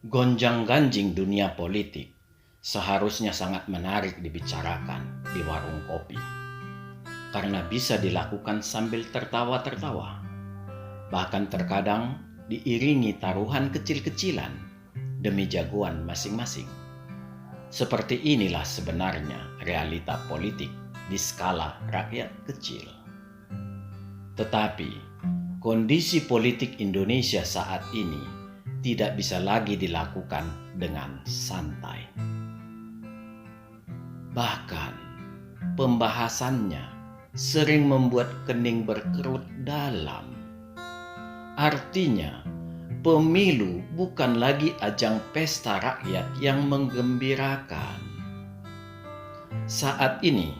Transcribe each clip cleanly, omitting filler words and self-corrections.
Gonjang-ganjing dunia politik seharusnya sangat menarik dibicarakan di warung kopi, karena bisa dilakukan sambil tertawa-tertawa, bahkan terkadang diiringi taruhan kecil-kecilan demi jagoan masing-masing. Seperti inilah sebenarnya realita politik di skala rakyat kecil. Tetapi kondisi politik Indonesia saat ini tidak bisa lagi dilakukan dengan santai. Bahkan pembahasannya sering membuat kening berkerut dalam. Artinya, pemilu bukan lagi ajang pesta rakyat yang menggembirakan. Saat ini,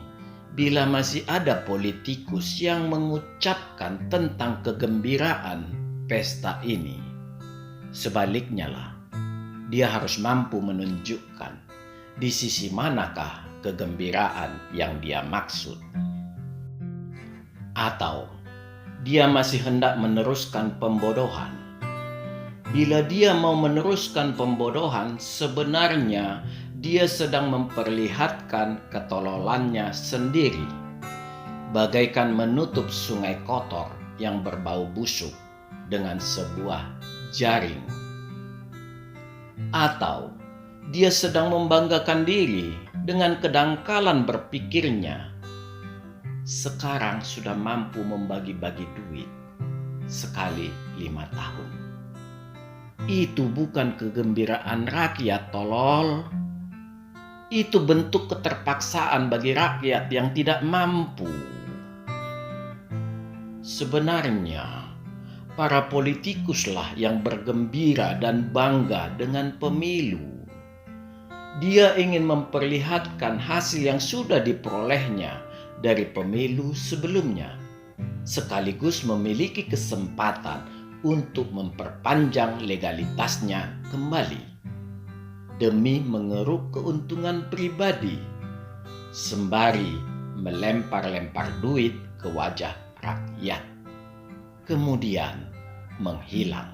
bila masih ada politikus yang mengucapkan tentang kegembiraan pesta ini, sebaliknya lah, dia harus mampu menunjukkan di sisi manakah kegembiraan yang dia maksud. Atau dia masih hendak meneruskan pembodohan. Bila dia mau meneruskan pembodohan, sebenarnya dia sedang memperlihatkan ketololannya sendiri, bagaikan menutup sungai kotor yang berbau busuk dengan sebuah jaring. Atau dia sedang membanggakan diri dengan kedangkalan berpikirnya. Sekarang sudah mampu membagi-bagi duit sekali 5 tahun. Itu bukan kegembiraan rakyat, tolol. Itu bentuk keterpaksaan bagi rakyat yang tidak mampu. Sebenarnya, para politikuslah yang bergembira dan bangga dengan pemilu. Dia ingin memperlihatkan hasil yang sudah diperolehnya dari pemilu sebelumnya, sekaligus memiliki kesempatan untuk memperpanjang legalitasnya kembali demi mengeruk keuntungan pribadi, sembari melempar-lempar duit ke wajah rakyat, kemudian menghilang.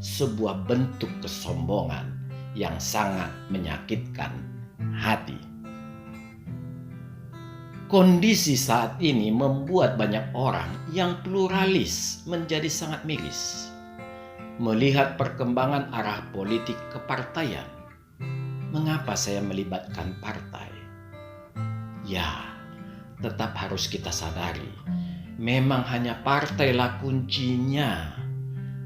Sebuah bentuk kesombongan yang sangat menyakitkan hati. Kondisi saat ini membuat banyak orang yang pluralis menjadi sangat miris melihat perkembangan arah politik kepartaian. Mengapa saya melibatkan partai? Ya, tetap harus kita sadari, memang hanya partailah kuncinya.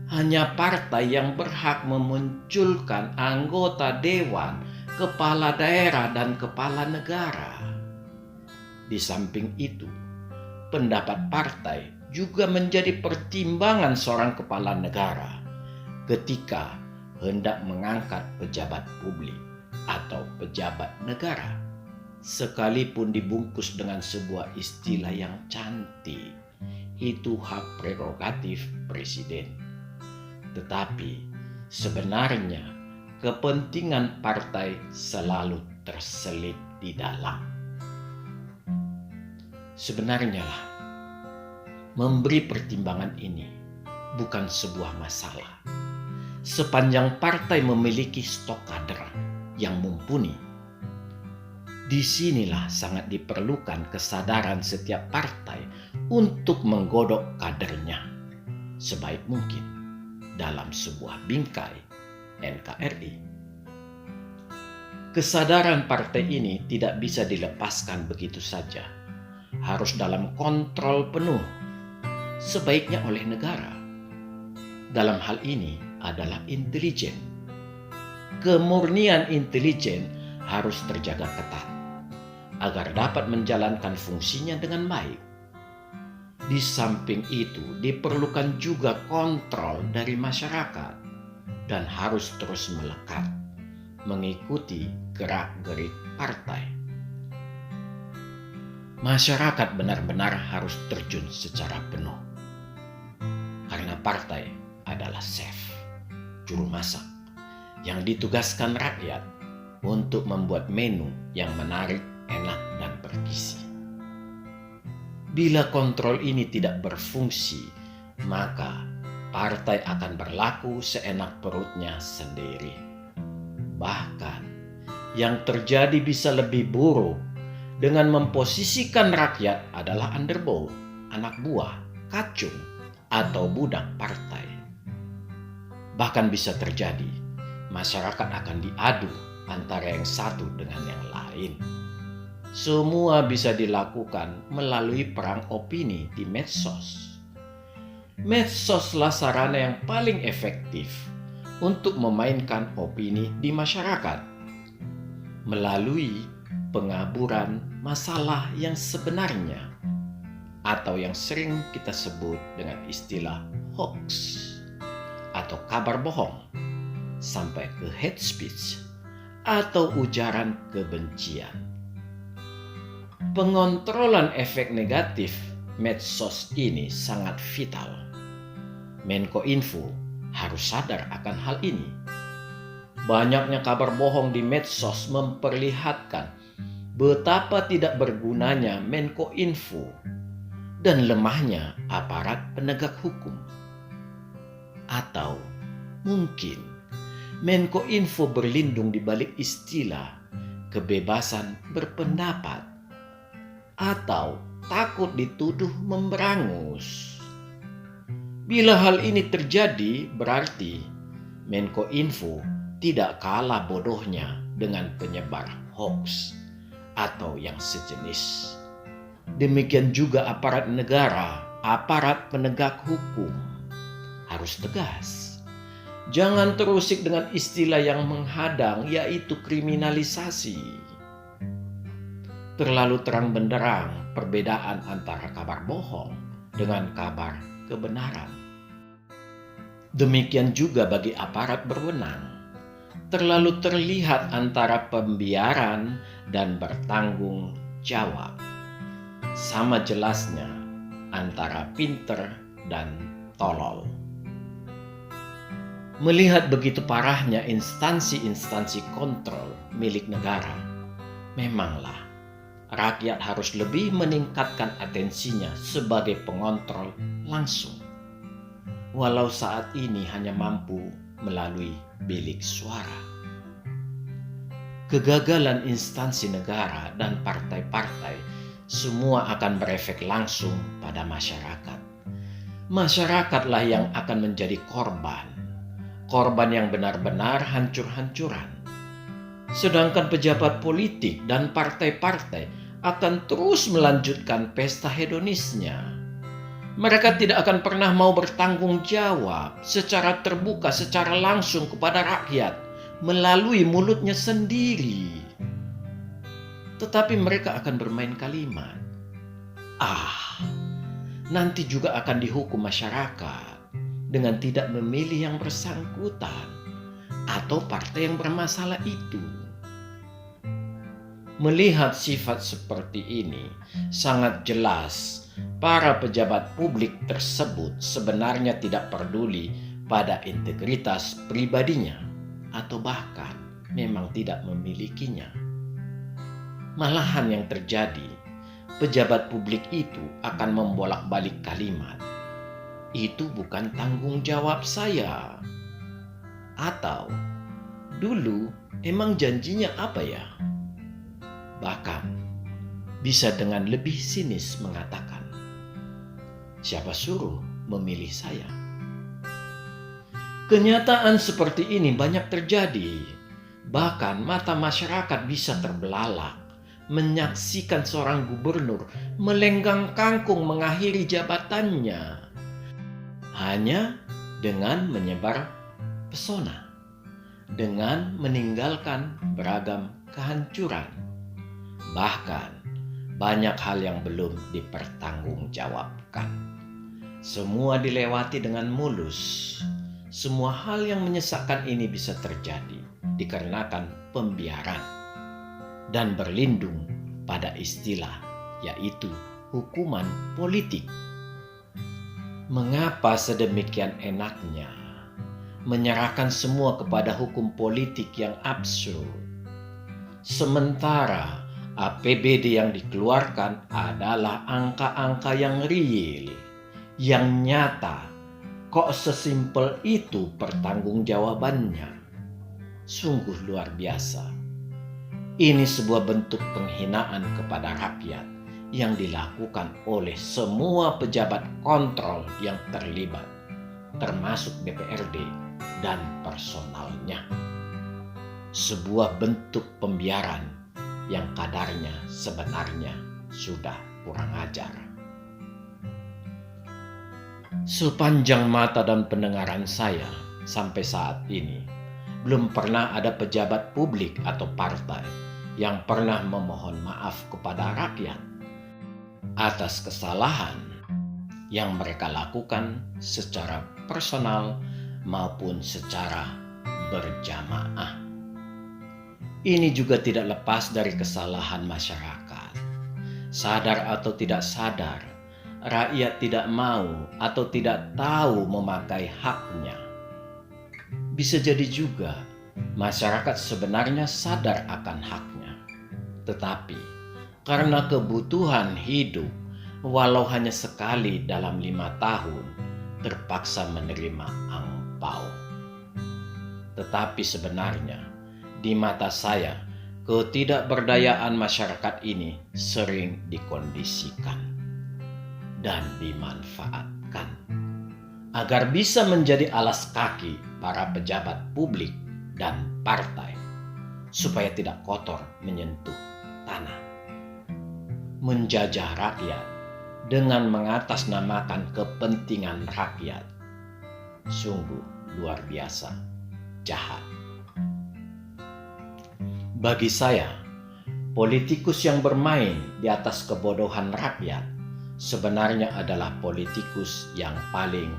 Hanya partai yang berhak memunculkan anggota dewan, kepala daerah, dan kepala negara. Di samping itu, pendapat partai juga menjadi pertimbangan seorang kepala negara ketika hendak mengangkat pejabat publik atau pejabat negara, sekalipun dibungkus dengan sebuah istilah yang cantik, itu hak prerogatif presiden. Tetapi sebenarnya kepentingan partai selalu terselip di dalam. Sebenarnya lah, memberi pertimbangan ini bukan sebuah masalah, sepanjang partai memiliki stok kader yang mumpuni. Disinilah sangat diperlukan kesadaran setiap partai untuk menggodok kadernya sebaik mungkin dalam sebuah bingkai NKRI. Kesadaran partai ini tidak bisa dilepaskan begitu saja. Harus dalam kontrol penuh, sebaiknya oleh negara. Dalam hal ini adalah intelijen. Kemurnian intelijen harus terjaga ketat agar dapat menjalankan fungsinya dengan baik. Di samping itu diperlukan juga kontrol dari masyarakat dan harus terus melekat mengikuti gerak-gerik partai. Masyarakat benar-benar harus terjun secara penuh, karena partai adalah chef, juru masak, yang ditugaskan rakyat untuk membuat menu yang menarik, enak, dan bergizi. Bila kontrol ini tidak berfungsi, maka partai akan berlaku seenak perutnya sendiri. Bahkan, yang terjadi bisa lebih buruk dengan memposisikan rakyat adalah underbow, anak buah, kacung, atau budak partai. Bahkan bisa terjadi, masyarakat akan diadu antara yang satu dengan yang lain. Semua bisa dilakukan melalui perang opini di medsos. Medsoslah sarana yang paling efektif untuk memainkan opini di masyarakat melalui pengaburan masalah yang sebenarnya atau yang sering kita sebut dengan istilah hoax atau kabar bohong sampai ke hate speech atau ujaran kebencian. Pengontrolan efek negatif medsos ini sangat vital. Menkominfo harus sadar akan hal ini. Banyaknya kabar bohong di medsos memperlihatkan betapa tidak bergunanya Menkominfo dan lemahnya aparat penegak hukum. Atau mungkin Menkominfo berlindung di balik istilah kebebasan berpendapat atau takut dituduh memberangus. Bila hal ini terjadi, berarti Menkominfo tidak kalah bodohnya dengan penyebar hoax atau yang sejenis. Demikian juga aparat negara, aparat penegak hukum harus tegas. Jangan terusik dengan istilah yang menghadang, yaitu kriminalisasi. Terlalu terang benderang perbedaan antara kabar bohong dengan kabar kebenaran. Demikian juga bagi aparat berwenang. Terlalu terlihat antara pembiaran dan bertanggung jawab. Sama jelasnya antara pinter dan tolol. Melihat begitu parahnya instansi-instansi kontrol milik negara, memanglah rakyat harus lebih meningkatkan atensinya sebagai pengontrol langsung. Walau saat ini hanya mampu melalui bilik suara. Kegagalan instansi negara dan partai-partai semua akan berefek langsung pada masyarakat. Masyarakatlah yang akan menjadi korban yang benar-benar hancur-hancuran. Sedangkan pejabat politik dan partai-partai akan terus melanjutkan pesta hedonisnya. Mereka tidak akan pernah mau bertanggung jawab secara terbuka, secara langsung kepada rakyat melalui mulutnya sendiri. Tetapi mereka akan bermain kalimat. Nanti juga akan dihukum masyarakat dengan tidak memilih yang bersangkutan atau partai yang bermasalah itu. Melihat sifat seperti ini, sangat jelas para pejabat publik tersebut sebenarnya tidak peduli pada integritas pribadinya atau bahkan memang tidak memilikinya. Malahan yang terjadi, pejabat publik itu akan membolak-balik kalimat, "Itu bukan tanggung jawab saya." Atau, "Dulu emang janjinya apa ya?" Bahkan bisa dengan lebih sinis mengatakan, "Siapa suruh memilih saya?" Kenyataan seperti ini banyak terjadi. Bahkan mata masyarakat bisa terbelalak menyaksikan seorang gubernur melenggang kangkung mengakhiri jabatannya hanya dengan menyebar pesona, dengan meninggalkan beragam kehancuran. Bahkan banyak hal yang belum dipertanggungjawabkan. Semua dilewati dengan mulus. Semua hal yang menyesakkan ini bisa terjadi dikarenakan pembiaran dan berlindung pada istilah, yaitu hukuman politik. Mengapa sedemikian enaknya menyerahkan semua kepada hukum politik yang absurd, sementara APBD yang dikeluarkan adalah angka-angka yang real, yang nyata, Kok sesimpel itu pertanggungjawabannya? Sungguh luar biasa. Ini sebuah bentuk penghinaan kepada rakyat yang dilakukan oleh semua pejabat kontrol yang terlibat, termasuk DPRD dan personalnya. Sebuah bentuk pembiaran yang kadarnya sebenarnya sudah kurang ajar. Sepanjang mata dan pendengaran saya sampai saat ini, belum pernah ada pejabat publik atau partai yang pernah memohon maaf kepada rakyat atas kesalahan yang mereka lakukan secara personal maupun secara berjamaah. Ini juga tidak lepas dari kesalahan masyarakat. Sadar atau tidak sadar, rakyat tidak mau atau tidak tahu memakai haknya. Bisa jadi juga masyarakat sebenarnya sadar akan haknya, tetapi karena kebutuhan hidup walau hanya sekali dalam 5 tahun terpaksa menerima angpau. Tetapi sebenarnya di mata saya, ketidakberdayaan masyarakat ini sering dikondisikan dan dimanfaatkan agar bisa menjadi alas kaki para pejabat publik dan partai supaya tidak kotor menyentuh tanah. Menjajah rakyat dengan mengatasnamakan kepentingan rakyat sungguh luar biasa jahat. Bagi saya, politikus yang bermain di atas kebodohan rakyat sebenarnya adalah politikus yang paling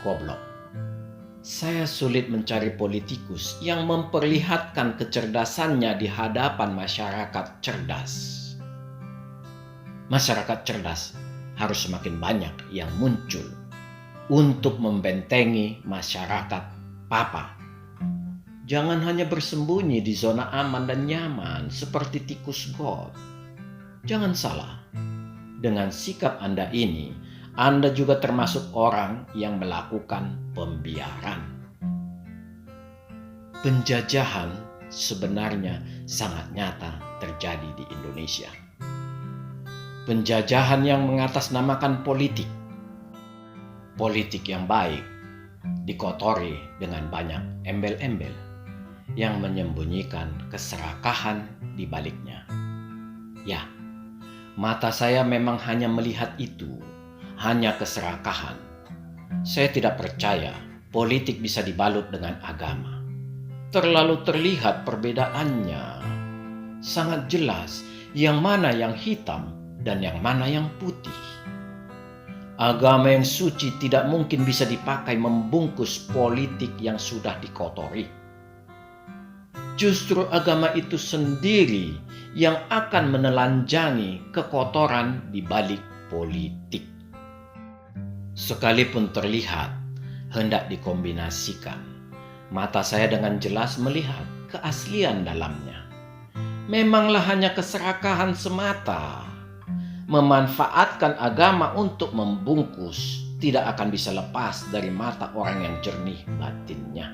goblok. Saya sulit mencari politikus yang memperlihatkan kecerdasannya di hadapan masyarakat cerdas. Masyarakat cerdas harus semakin banyak yang muncul untuk membentengi masyarakat papa. Jangan hanya bersembunyi di zona aman dan nyaman seperti tikus got. Jangan salah, dengan sikap Anda ini, Anda juga termasuk orang yang melakukan pembiaran. Penjajahan sebenarnya sangat nyata terjadi di Indonesia. Penjajahan yang mengatasnamakan politik. Politik yang baik dikotori dengan banyak embel-embel yang menyembunyikan keserakahan di baliknya. Ya, mata saya memang hanya melihat itu, hanya keserakahan. Saya tidak percaya politik bisa dibalut dengan agama. Terlalu terlihat perbedaannya. Sangat jelas yang mana yang hitam dan yang mana yang putih. Agama yang suci tidak mungkin bisa dipakai membungkus politik yang sudah dikotori. Justru agama itu sendiri yang akan menelanjangi kekotoran di balik politik. Sekalipun terlihat hendak dikombinasikan, mata saya dengan jelas melihat keaslian dalamnya. Memanglah hanya keserakahan semata. Memanfaatkan agama untuk membungkus tidak akan bisa lepas dari mata orang yang jernih batinnya.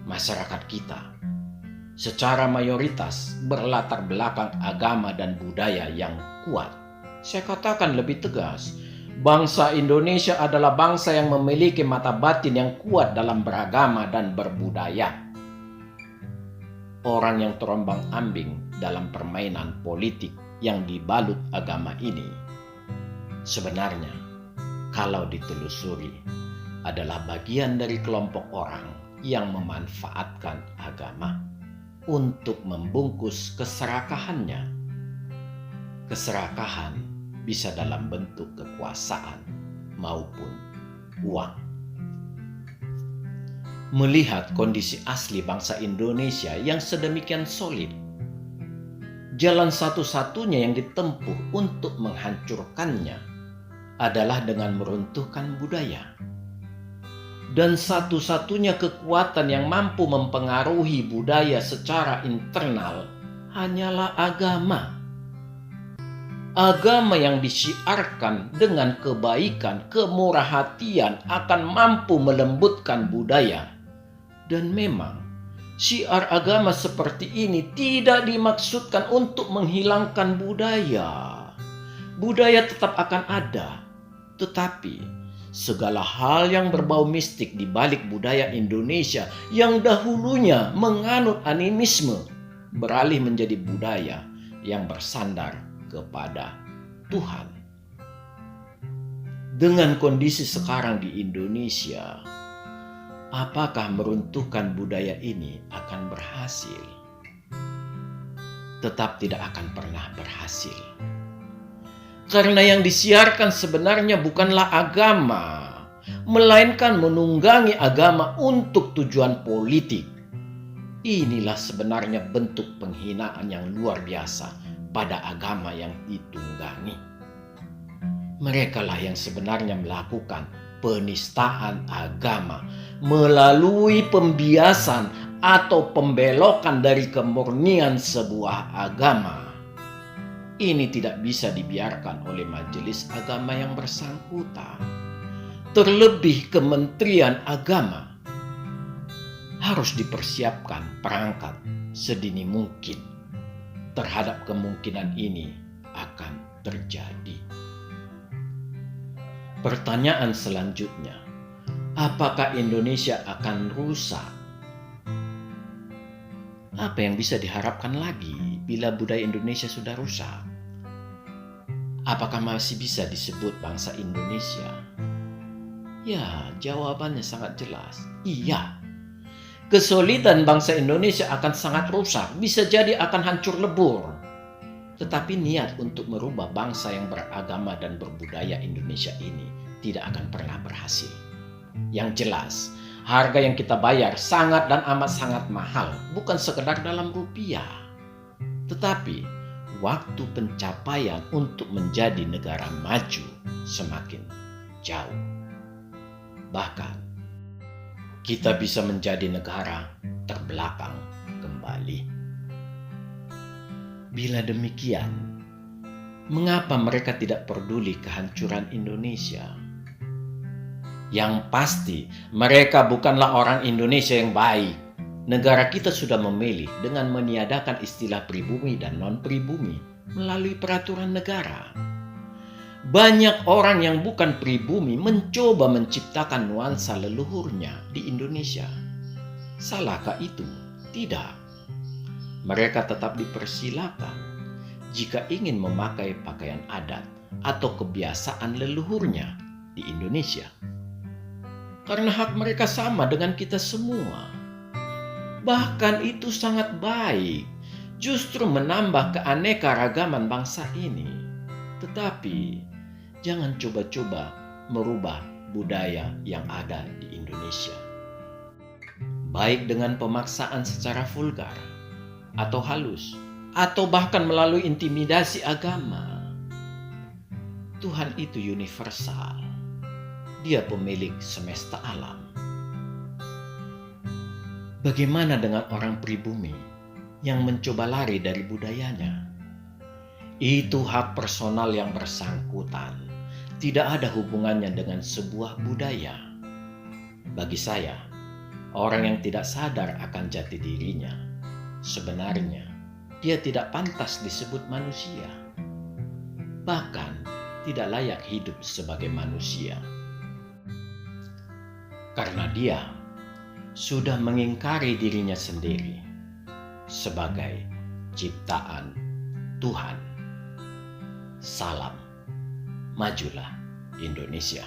Masyarakat kita secara mayoritas berlatar belakang agama dan budaya yang kuat. Saya katakan lebih tegas, bangsa Indonesia adalah bangsa yang memiliki mata batin yang kuat dalam beragama dan berbudaya. Orang yang terombang-ambing dalam permainan politik yang dibalut agama ini sebenarnya kalau ditelusuri adalah bagian dari kelompok orang yang memanfaatkan agama untuk membungkus keserakahannya. Keserakahan bisa dalam bentuk kekuasaan maupun uang. Melihat kondisi asli bangsa Indonesia yang sedemikian solid, jalan satu-satunya yang ditempuh untuk menghancurkannya adalah dengan meruntuhkan budaya. Dan satu-satunya kekuatan yang mampu mempengaruhi budaya secara internal hanyalah agama. Agama yang disiarkan dengan kebaikan, kemurah hatian akan mampu melembutkan budaya. Dan memang, syiar agama seperti ini tidak dimaksudkan untuk menghilangkan budaya. Budaya tetap akan ada, tetapi segala hal yang berbau mistik di balik budaya Indonesia yang dahulunya menganut animisme beralih menjadi budaya yang bersandar kepada Tuhan. Dengan kondisi sekarang di Indonesia, apakah meruntuhkan budaya ini akan berhasil? Tetap tidak akan pernah berhasil. Karena yang disiarkan sebenarnya bukanlah agama, melainkan menunggangi agama untuk tujuan politik. Inilah sebenarnya bentuk penghinaan yang luar biasa pada agama yang ditunggangi. Merekalah yang sebenarnya melakukan penistaan agama melalui pembiasan atau pembelokan dari kemurnian sebuah agama. Ini tidak bisa dibiarkan oleh majelis agama yang bersangkutan. Terlebih Kementerian Agama harus dipersiapkan perangkat sedini mungkin terhadap kemungkinan ini akan terjadi. Pertanyaan selanjutnya, apakah Indonesia akan rusak? Apa yang bisa diharapkan lagi bila budaya Indonesia sudah rusak? Apakah masih bisa disebut bangsa Indonesia? Ya, jawabannya sangat jelas. Iya. Kesolidan bangsa Indonesia akan sangat rusak, bisa jadi akan hancur lebur. Tetapi niat untuk merubah bangsa yang beragama dan berbudaya Indonesia ini tidak akan pernah berhasil. Yang jelas, harga yang kita bayar sangat dan amat sangat mahal, bukan sekedar dalam rupiah. Tetapi waktu pencapaian untuk menjadi negara maju semakin jauh. Bahkan kita bisa menjadi negara terbelakang kembali. Bila demikian, mengapa mereka tidak peduli kehancuran Indonesia? Yang pasti, mereka bukanlah orang Indonesia yang baik. Negara kita sudah memilih dengan meniadakan istilah pribumi dan non-pribumi melalui peraturan negara. Banyak orang yang bukan pribumi mencoba menciptakan nuansa leluhurnya di Indonesia. Salahkah itu? Tidak. Mereka tetap dipersilakan jika ingin memakai pakaian adat atau kebiasaan leluhurnya di Indonesia. Karena hak mereka sama dengan kita semua. Bahkan itu sangat baik, justru menambah keanekaragaman bangsa ini. Tetapi jangan coba-coba merubah budaya yang ada di Indonesia. Baik dengan pemaksaan secara vulgar atau halus, atau bahkan melalui intimidasi agama. Tuhan itu universal. Dia pemilik semesta alam. Bagaimana dengan orang pribumi yang mencoba lari dari budayanya? Itu hak personal yang bersangkutan. Tidak ada hubungannya dengan sebuah budaya. Bagi saya, orang yang tidak sadar akan jati dirinya, sebenarnya dia tidak pantas disebut manusia. Bahkan tidak layak hidup sebagai manusia. Karena dia sudah mengingkari dirinya sendiri sebagai ciptaan Tuhan. Salam, majulah Indonesia.